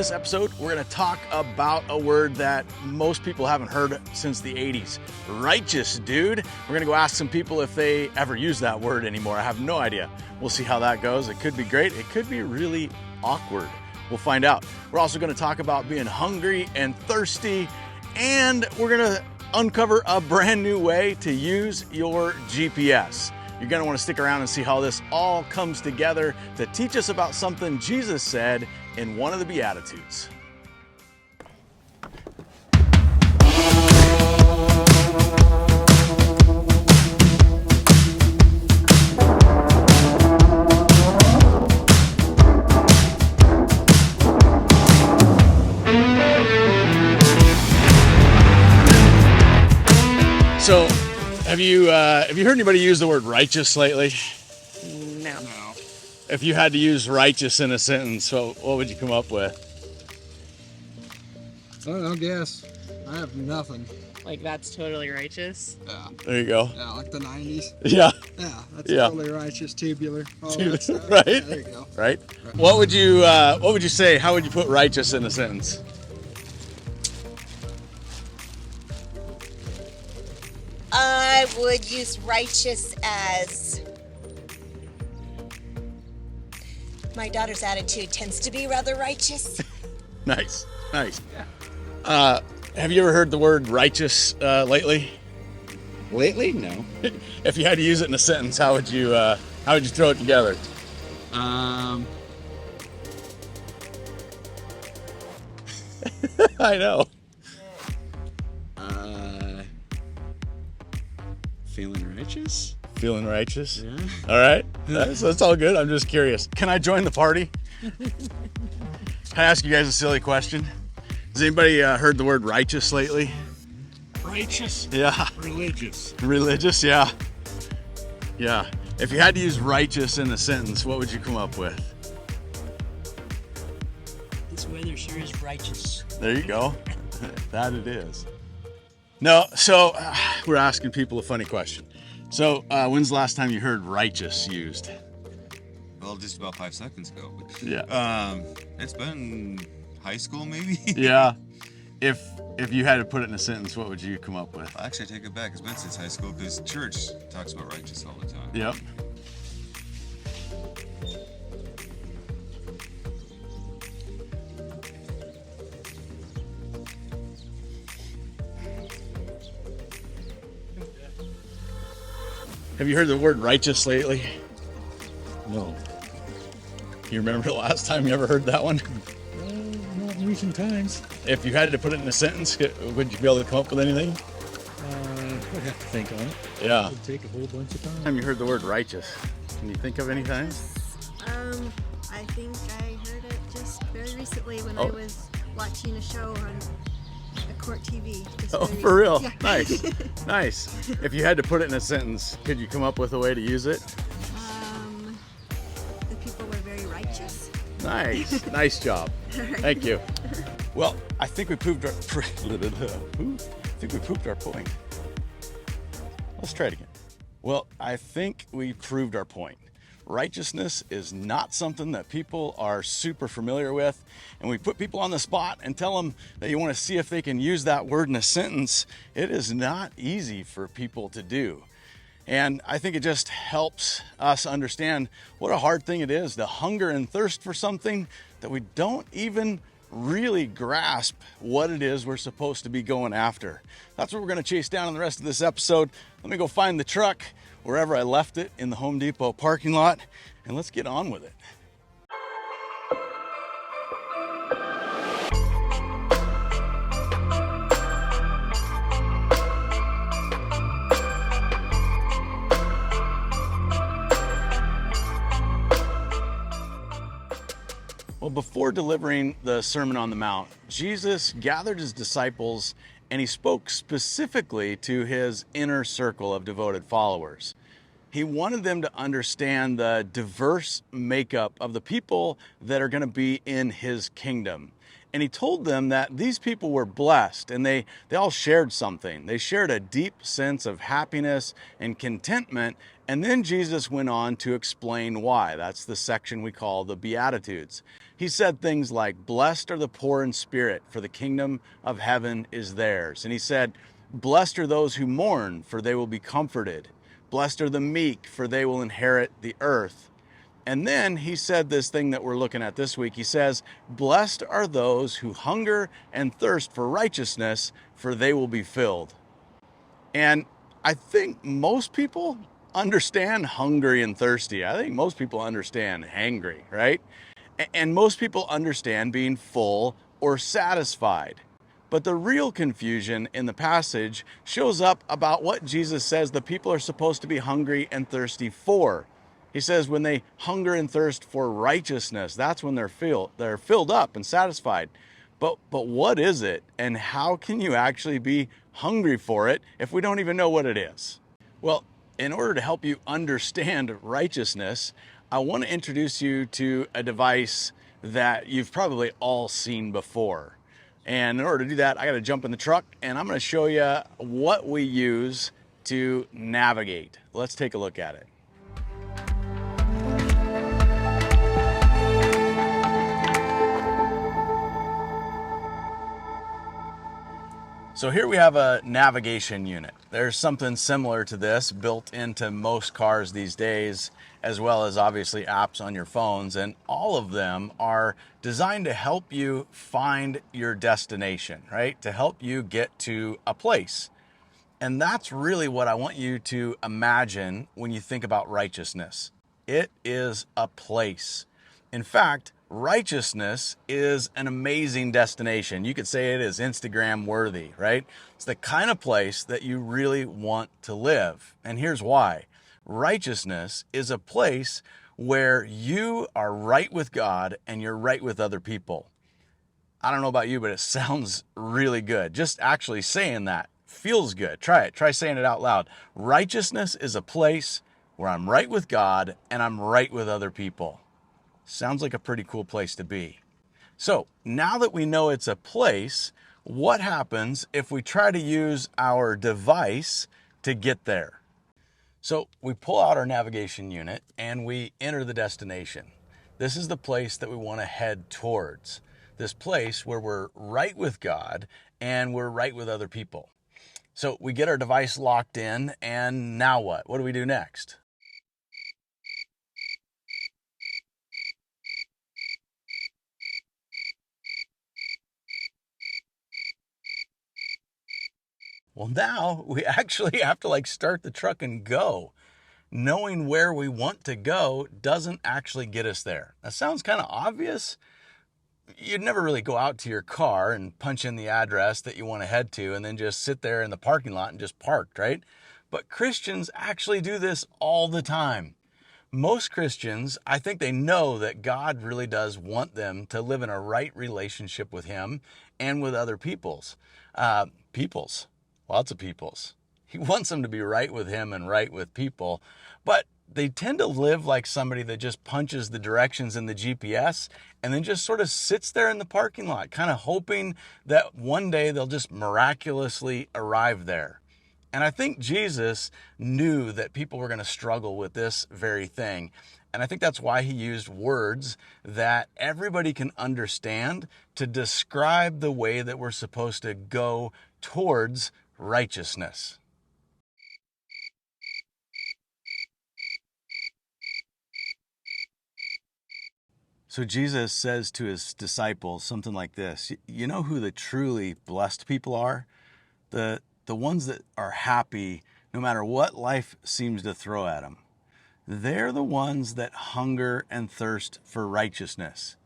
this episode, we're going to talk about a word that most people haven't heard since the 80s. Righteous, dude. We're going to go ask some people if they ever use that word anymore. I have no idea. We'll see how that goes. It could be great. It could be really awkward. We'll find out. We're also going to talk about being hungry and thirsty, and we're going to uncover a brand new way to use your GPS. You're going to want to stick around and see how this all comes together to teach us about something Jesus said in one of the Beatitudes. So, have you heard anybody use the word righteous lately? No. If you had to use righteous in a sentence, what would you come up with? I don't know, guess. I have nothing. Like, that's totally righteous. Yeah. There you go. Yeah, like the 90s. Yeah. Yeah, that's Yeah. totally righteous, tubular. All Tubular, that stuff. right? Yeah, there you go. Right? What would you say? How would you put righteous in a sentence? I would use righteous as my daughter's attitude tends to be rather righteous. Nice. Have you ever heard the word righteous lately? Lately, no. If you had to use it in a sentence, how would you throw it together? I know. Feeling righteous? Feeling righteous? Yeah. All right. That's all good. I'm just curious. Can I join the party? Can I ask you guys a silly question? Has anybody heard the word righteous lately? Righteous? Yeah. Religious. Religious? Yeah. Yeah. If you had to use righteous in a sentence, what would you come up with? This weather sure is righteous. There you go. That it is. No, so we're asking people a funny question. So when's the last time you heard righteous used? Well, just about 5 seconds ago. But, Yeah. it's been high school, maybe. Yeah. If you had to put it in a sentence, what would you come up with? Actually, I take it back. It's been since high school because church talks about righteous all the time. Yep. Have you heard the word righteous lately? No. You remember the last time you ever heard that one? Not in recent times. If you had to put it in a sentence, would you be able to come up with anything? I'd have to think on it. Yeah. It'd take a whole bunch of time. Time you heard the word righteous? Can you think of anything? I think I heard it just very recently when Oh. I was watching a show on a court TV. Oh, very for real? Yeah. Nice. Nice. If you had to put it in a sentence, could you come up with a way to use it? The people were very righteous. Nice. Nice job. Thank you. Well, I think we proved our point. Let's try it again. Well, I think we proved our point. Righteousness is not something that people are super familiar with, and we put people on the spot and tell them that you want to see if they can use that word in a sentence. It is not easy for people to do. And I think it just helps us understand what a hard thing it is to hunger and thirst for something that we don't even really grasp what it is we're supposed to be going after. That's what we're going to chase down in the rest of this episode. Let me go find the truck wherever I left it in the Home Depot parking lot, and let's get on with it. Well, before delivering the Sermon on the Mount, Jesus gathered his disciples and he spoke specifically to his inner circle of devoted followers. He wanted them to understand the diverse makeup of the people that are going to be in his kingdom. And he told them that these people were blessed, and they all shared something. They shared a deep sense of happiness and contentment. And then Jesus went on to explain why. That's the section we call the Beatitudes. He said things like, "Blessed are the poor in spirit, for the kingdom of heaven is theirs." And he said, "Blessed are those who mourn, for they will be comforted. Blessed are the meek, for they will inherit the earth." And then he said this thing that we're looking at this week. He says, "Blessed are those who hunger and thirst for righteousness, for they will be filled." And I think most people understand hungry and thirsty. I think most people understand hangry, right? And most people understand being full or satisfied. But the real confusion in the passage shows up about what Jesus says the people are supposed to be hungry and thirsty for. He says when they hunger and thirst for righteousness, that's when they're filled up and satisfied. But what is it, and how can you actually be hungry for it if we don't even know what it is? Well, in order to help you understand righteousness, I want to introduce you to a device that you've probably all seen before. And in order to do that, I got to jump in the truck, and I'm going to show you what we use to navigate. Let's take a look at it. So here we have a navigation unit. There's something similar to this built into most cars these days, as well as obviously apps on your phones, and all of them are designed to help you find your destination, right? To help you get to a place. And that's really what I want you to imagine when you think about righteousness. It is a place. In fact, righteousness is an amazing destination. You could say it is Instagram worthy, right? It's the kind of place that you really want to live. And here's why. Righteousness is a place where you are right with God and you're right with other people. I don't know about you, but it sounds really good. Just actually saying that feels good. Try it. Try saying it out loud. Righteousness is a place where I'm right with God and I'm right with other people. Sounds like a pretty cool place to be. So now that we know it's a place, what happens if we try to use our device to get there? So we pull out our navigation unit and we enter the destination. This is the place that we want to head towards. This place where we're right with God and we're right with other people. So we get our device locked in, and now what? What do we do next? Well, now we actually have to start the truck and go. Knowing where we want to go doesn't actually get us there. That sounds kind of obvious. You'd never really go out to your car and punch in the address that you want to head to and then just sit there in the parking lot and just park, right? But Christians actually do this all the time. Most Christians, I think they know that God really does want them to live in a right relationship with Him and with other peoples. Lots of peoples. He wants them to be right with Him and right with people, but they tend to live like somebody that just punches the directions in the GPS and then just sort of sits there in the parking lot, kind of hoping that one day they'll just miraculously arrive there. And I think Jesus knew that people were going to struggle with this very thing. And I think that's why He used words that everybody can understand to describe the way that we're supposed to go towards righteousness. So Jesus says to His disciples something like this: you know who the truly blessed people are? The ones that are happy no matter what life seems to throw at them. They're the ones that hunger and thirst for righteousness.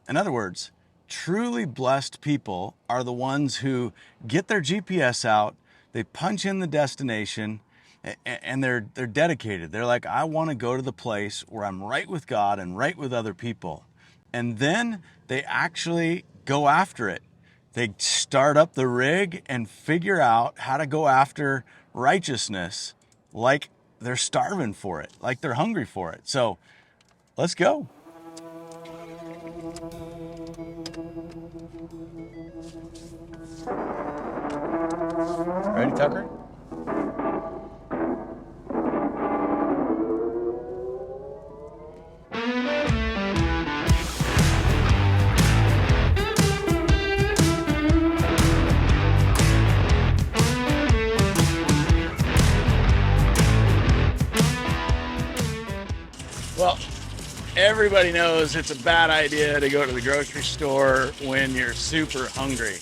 In other words, truly blessed people are the ones who get their GPS out, they punch in the destination, and they're dedicated. They're like, I want to go to the place where I'm right with God and right with other people. And then they actually go after it. They start up the rig and figure out how to go after righteousness like they're starving for it, like they're hungry for it. So let's go. Tucker? Well, everybody knows it's a bad idea to go to the grocery store when you're super hungry.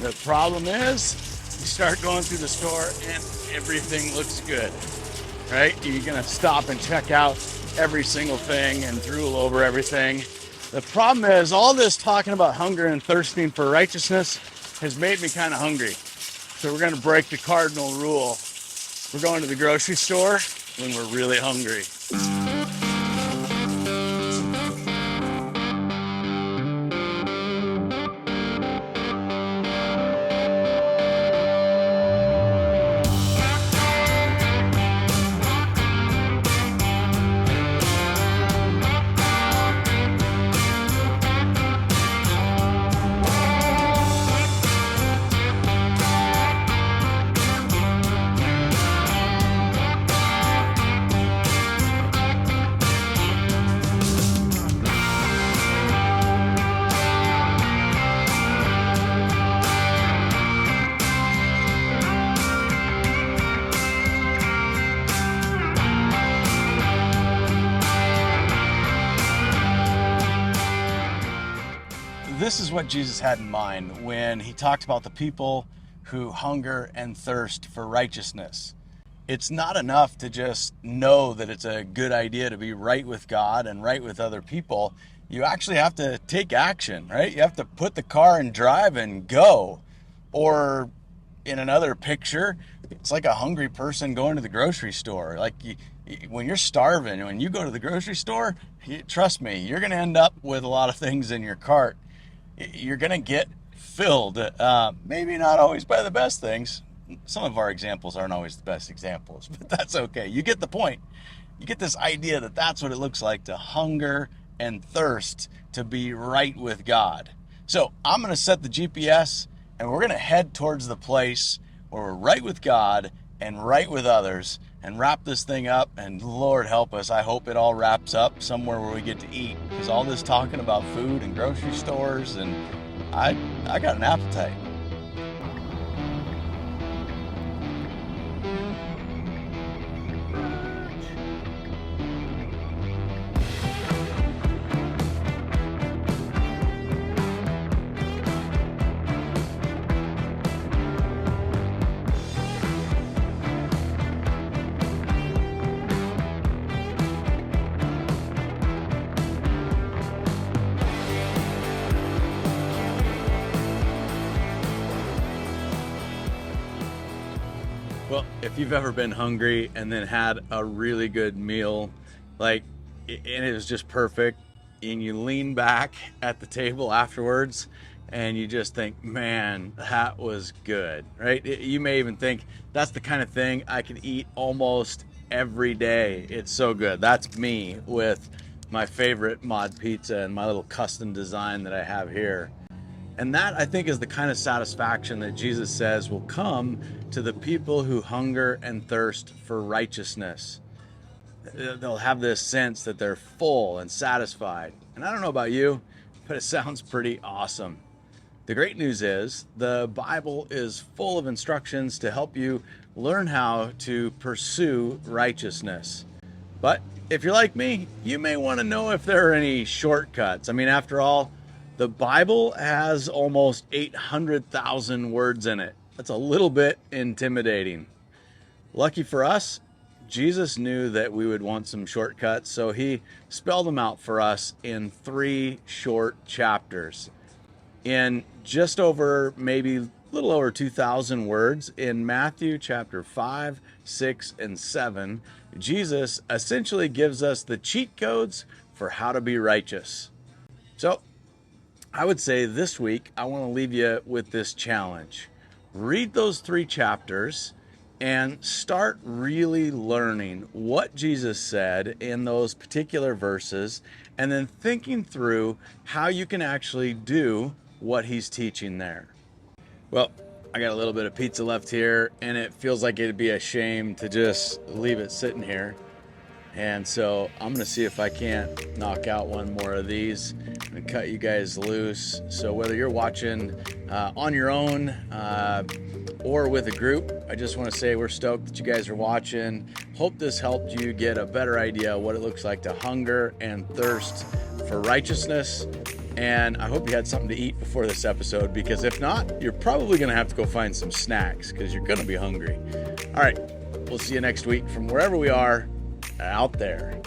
The problem is, you start going through the store and everything looks good, right? You're gonna stop and check out every single thing and drool over everything. The problem is, all this talking about hunger and thirsting for righteousness has made me kind of hungry. So we're gonna break the cardinal rule. We're going to the grocery store when we're really hungry. This is what Jesus had in mind when he talked about the people who hunger and thirst for righteousness. It's not enough to just know that it's a good idea to be right with God and right with other people. You actually have to take action, right? You have to put the car in drive and go. Or in another picture, it's like a hungry person going to the grocery store. Like when you're starving, when you go to the grocery store, trust me, you're going to end up with a lot of things in your cart. You're going to get filled, maybe not always by the best things. Some of our examples aren't always the best examples, but that's okay. You get the point. You get this idea that that's what it looks like to hunger and thirst to be right with God. So I'm going to set the GPS and we're going to head towards the place where we're right with God and right with others and wrap this thing up. And Lord help us, I hope it all wraps up somewhere where we get to eat, because all this talking about food and grocery stores, and I got an appetite. Well, if you've ever been hungry and then had a really good meal, and it was just perfect, and you lean back at the table afterwards and you just think, man, that was good, right? You may even think that's the kind of thing I could eat almost every day. It's so good. That's me with my favorite mod pizza and my little custom design that I have here. And that, I think, is the kind of satisfaction that Jesus says will come to the people who hunger and thirst for righteousness. They'll have this sense that they're full and satisfied. And I don't know about you, but it sounds pretty awesome. The great news is the Bible is full of instructions to help you learn how to pursue righteousness. But if you're like me, you may want to know if there are any shortcuts. I mean, after all, the Bible has almost 800,000 words in it. That's a little bit intimidating. Lucky for us, Jesus knew that we would want some shortcuts, so he spelled them out for us in 3 short chapters. In just over, maybe a little over 2,000 words, in Matthew chapter 5, 6, and 7, Jesus essentially gives us the cheat codes for how to be righteous. So, I would say this week, I want to leave you with this challenge. Read those 3 chapters and start really learning what Jesus said in those particular verses, and then thinking through how you can actually do what he's teaching there. Well, I got a little bit of pizza left here, and it feels like it'd be a shame to just leave it sitting here. And so I'm gonna see if I can't knock out one more of these and cut you guys loose. So whether you're watching on your own or with a group, I just want to say we're stoked that you guys are watching. Hope this helped you get a better idea of what it looks like to hunger and thirst for righteousness. And I hope you had something to eat before this episode, because if not, you're probably gonna have to go find some snacks because you're gonna be hungry. All right, we'll see you next week from wherever we are out there.